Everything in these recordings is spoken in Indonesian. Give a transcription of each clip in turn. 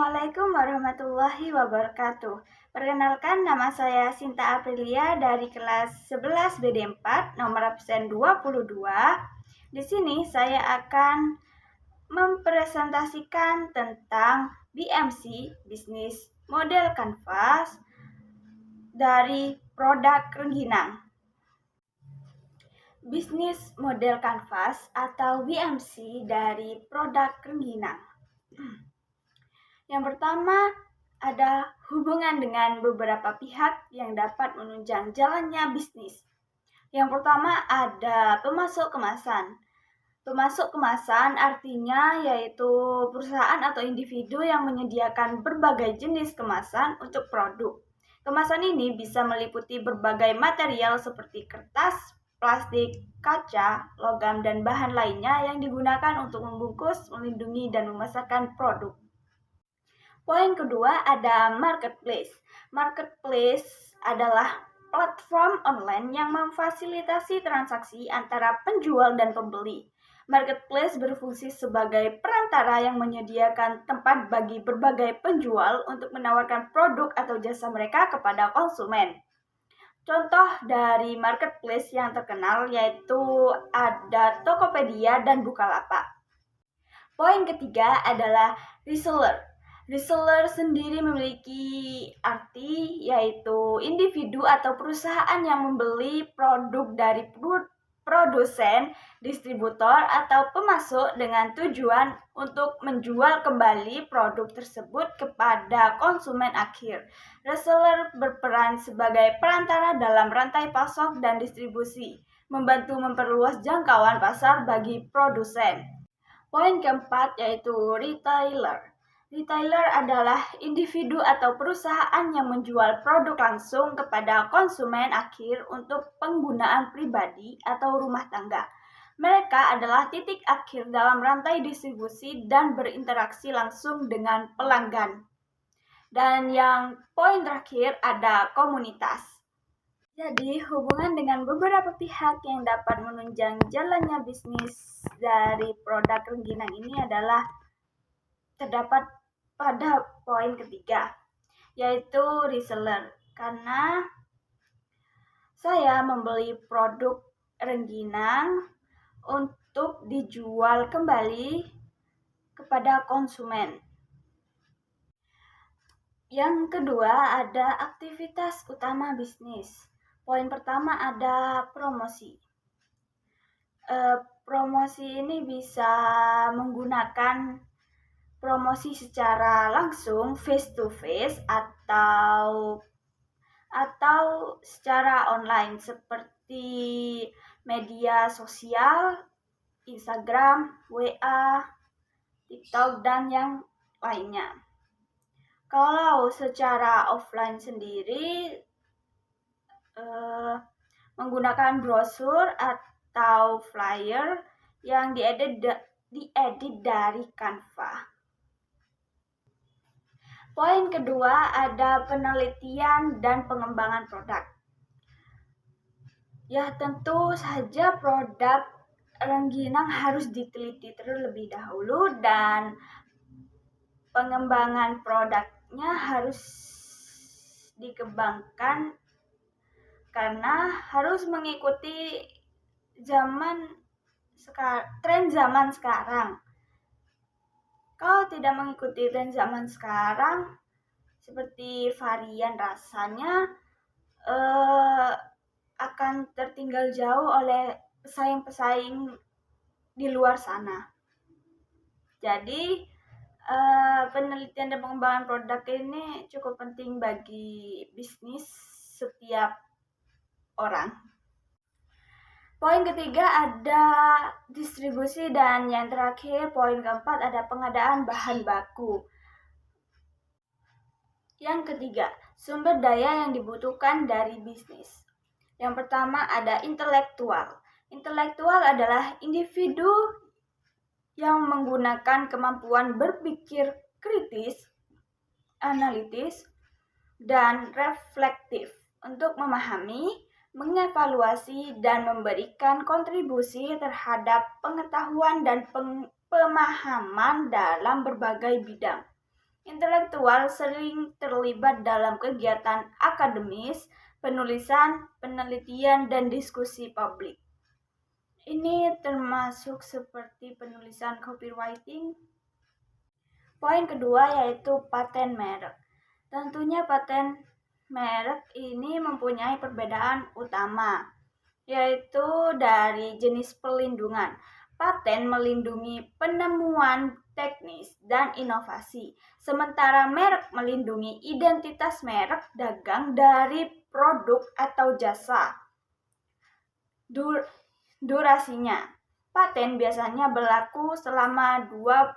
Assalamualaikum warahmatullahi wabarakatuh. Perkenalkan, nama saya Sinta Aprilia dari kelas 11 BD4, nomor absen 22. Di sini saya akan mempresentasikan tentang BMC, Bisnis Model Canvas, dari produk rengginang. Bisnis Model Canvas atau BMC dari produk rengginang. Yang pertama, ada hubungan dengan beberapa pihak yang dapat menunjang jalannya bisnis. Yang pertama ada pemasok kemasan. Pemasok kemasan artinya yaitu perusahaan atau individu yang menyediakan berbagai jenis kemasan untuk produk. Kemasan ini bisa meliputi berbagai material seperti kertas, plastik, kaca, logam, dan bahan lainnya yang digunakan untuk membungkus, melindungi, dan memasarkan produk. Poin kedua ada marketplace. Marketplace adalah platform online yang memfasilitasi transaksi antara penjual dan pembeli. Marketplace berfungsi sebagai perantara yang menyediakan tempat bagi berbagai penjual untuk menawarkan produk atau jasa mereka kepada konsumen. Contoh dari marketplace yang terkenal yaitu ada Tokopedia dan Bukalapak. Poin ketiga adalah reseller. Reseller sendiri memiliki arti yaitu individu atau perusahaan yang membeli produk dari produsen, distributor, atau pemasok dengan tujuan untuk menjual kembali produk tersebut kepada konsumen akhir. Reseller berperan sebagai perantara dalam rantai pasok dan distribusi, membantu memperluas jangkauan pasar bagi produsen. Poin keempat yaitu retailer. Retailer adalah individu atau perusahaan yang menjual produk langsung kepada konsumen akhir untuk penggunaan pribadi atau rumah tangga. Mereka adalah titik akhir dalam rantai distribusi dan berinteraksi langsung dengan pelanggan. Dan yang poin terakhir ada komunitas. Jadi, hubungan dengan beberapa pihak yang dapat menunjang jalannya bisnis dari produk rengginang ini adalah terdapat pada poin ketiga, yaitu reseller. Karena saya membeli produk rengginang untuk dijual kembali kepada konsumen. Yang kedua ada aktivitas utama bisnis. Poin pertama ada promosi. Promosi ini bisa menggunakan promosi secara langsung face to face atau secara online seperti media sosial, Instagram, WA, TikTok, dan yang lainnya. Kalau secara offline sendiri menggunakan brosur atau flyer yang diedit dari Canva. Poin kedua ada penelitian dan pengembangan produk. Ya, tentu saja produk rengginang harus diteliti terlebih dahulu dan pengembangan produknya harus dikembangkan karena harus mengikuti tren zaman sekarang. Kalau tidak mengikuti tren zaman sekarang, seperti varian rasanya akan tertinggal jauh oleh pesaing-pesaing di luar sana. Jadi, penelitian dan pengembangan produk ini cukup penting bagi bisnis setiap orang. Poin ketiga ada distribusi dan yang terakhir poin keempat ada pengadaan bahan baku. Yang ketiga, sumber daya yang dibutuhkan dari bisnis. Yang pertama ada intelektual. Intelektual adalah individu yang menggunakan kemampuan berpikir kritis, analitis, dan reflektif untuk memahami, mengevaluasi, dan memberikan kontribusi terhadap pengetahuan dan pemahaman dalam berbagai bidang. Intelektual sering terlibat dalam kegiatan akademis, penulisan, penelitian, dan diskusi publik. Ini termasuk seperti penulisan copywriting. Poin kedua yaitu paten merek. Tentunya paten merek ini mempunyai perbedaan utama, yaitu dari jenis perlindungan. Paten melindungi penemuan teknis dan inovasi, sementara merek melindungi identitas merek dagang dari produk atau jasa. Durasinya, paten biasanya berlaku selama 20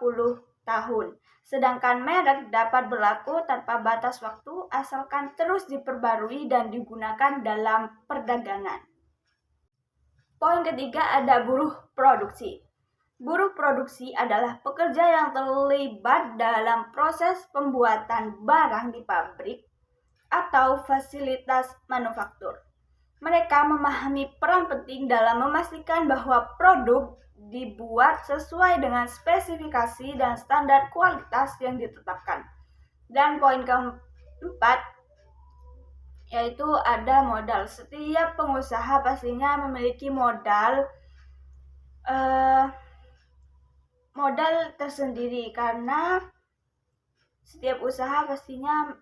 tahun, sedangkan merek dapat berlaku tanpa batas waktu asalkan terus diperbarui dan digunakan dalam perdagangan. Poin ketiga ada buruh produksi. Buruh produksi adalah pekerja yang terlibat dalam proses pembuatan barang di pabrik atau fasilitas manufaktur. Mereka memahami peran penting dalam memastikan bahwa produk dibuat sesuai dengan spesifikasi dan standar kualitas yang ditetapkan. Dan poin keempat, yaitu ada modal. Setiap pengusaha pastinya memiliki modal tersendiri karena setiap usaha pastinya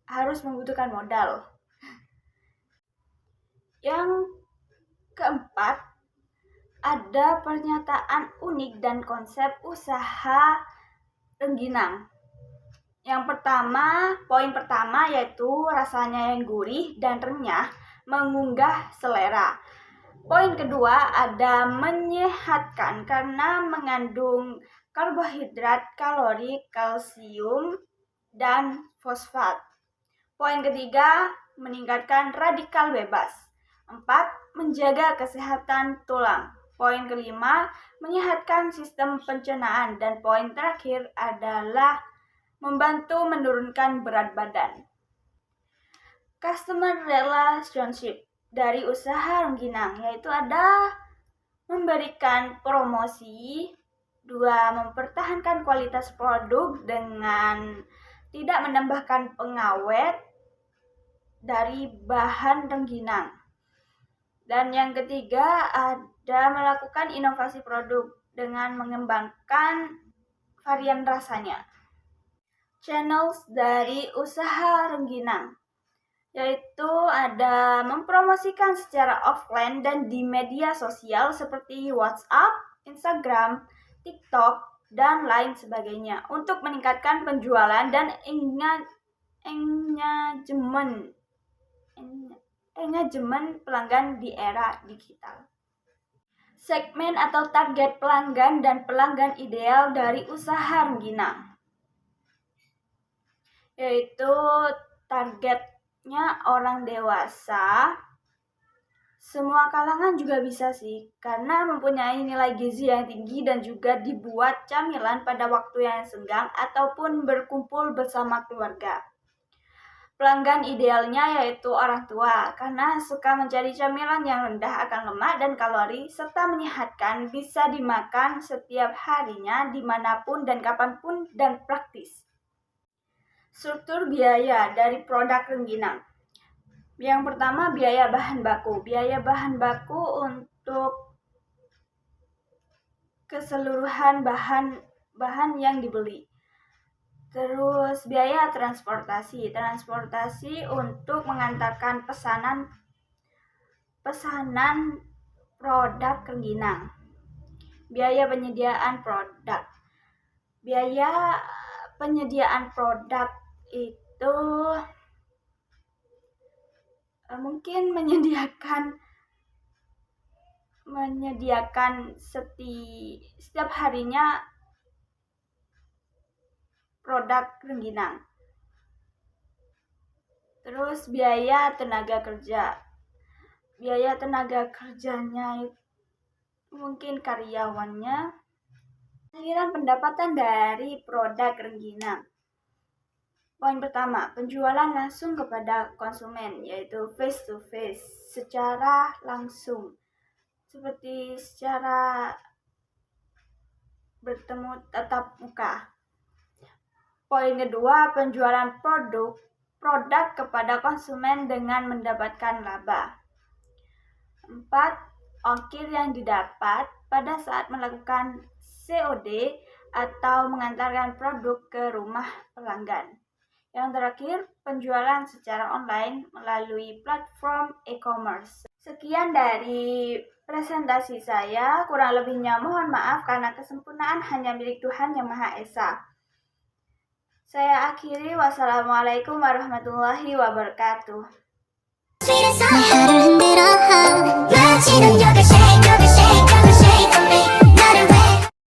harus membutuhkan modal. Yang keempat, ada pernyataan unik dan konsep usaha rengginang. Poin pertama yaitu rasanya yang gurih dan renyah, mengunggah selera. Poin kedua ada menyehatkan karena mengandung karbohidrat, kalori, kalsium, dan fosfat. Poin ketiga, meningkatkan radikal bebas. 4. Menjaga kesehatan tulang. Poin kelima, menyehatkan sistem pencernaan. Dan poin terakhir adalah membantu menurunkan berat badan. Customer relationship dari usaha rengginang, yaitu ada memberikan promosi, 2. Mempertahankan kualitas produk dengan tidak menambahkan pengawet dari bahan rengginang. Dan yang ketiga ada melakukan inovasi produk dengan mengembangkan varian rasanya. Channels dari usaha rengginang, yaitu ada mempromosikan secara offline dan di media sosial seperti WhatsApp, Instagram, TikTok, dan lain sebagainya untuk meningkatkan penjualan dan engagement pelanggan di era digital. Segmen atau target pelanggan dan pelanggan ideal dari usaha rengginang, yaitu targetnya orang dewasa. Semua kalangan juga bisa sih, karena mempunyai nilai gizi yang tinggi dan juga dibuat camilan pada waktu yang senggang ataupun berkumpul bersama keluarga. Pelanggan idealnya yaitu orang tua, karena suka mencari camilan yang rendah akan lemak dan kalori, serta menyehatkan, bisa dimakan setiap harinya, dimanapun dan kapanpun, dan praktis. Struktur biaya dari produk rengginang. Yang pertama, biaya bahan baku. Biaya bahan baku untuk keseluruhan bahan yang dibeli. Terus biaya transportasi untuk mengantarkan pesanan produk rengginang. Biaya penyediaan produk. Biaya penyediaan produk itu mungkin menyediakan setiap harinya produk rengginang. Terus biaya tenaga kerja. Biaya tenaga kerjanya itu mungkin karyawannya. Aliran pendapatan dari produk rengginang. Poin pertama, penjualan langsung kepada konsumen, yaitu face to face, secara langsung. Seperti secara bertemu tatap muka. Poin kedua, penjualan produk kepada konsumen dengan mendapatkan laba. 4. Ongkir yang didapat pada saat melakukan COD atau mengantarkan produk ke rumah pelanggan. Yang terakhir, penjualan secara online melalui platform e-commerce. Sekian dari presentasi saya, kurang lebihnya mohon maaf karena kesempurnaan hanya milik Tuhan Yang Maha Esa. Saya akhiri, wassalamualaikum warahmatullahi wabarakatuh.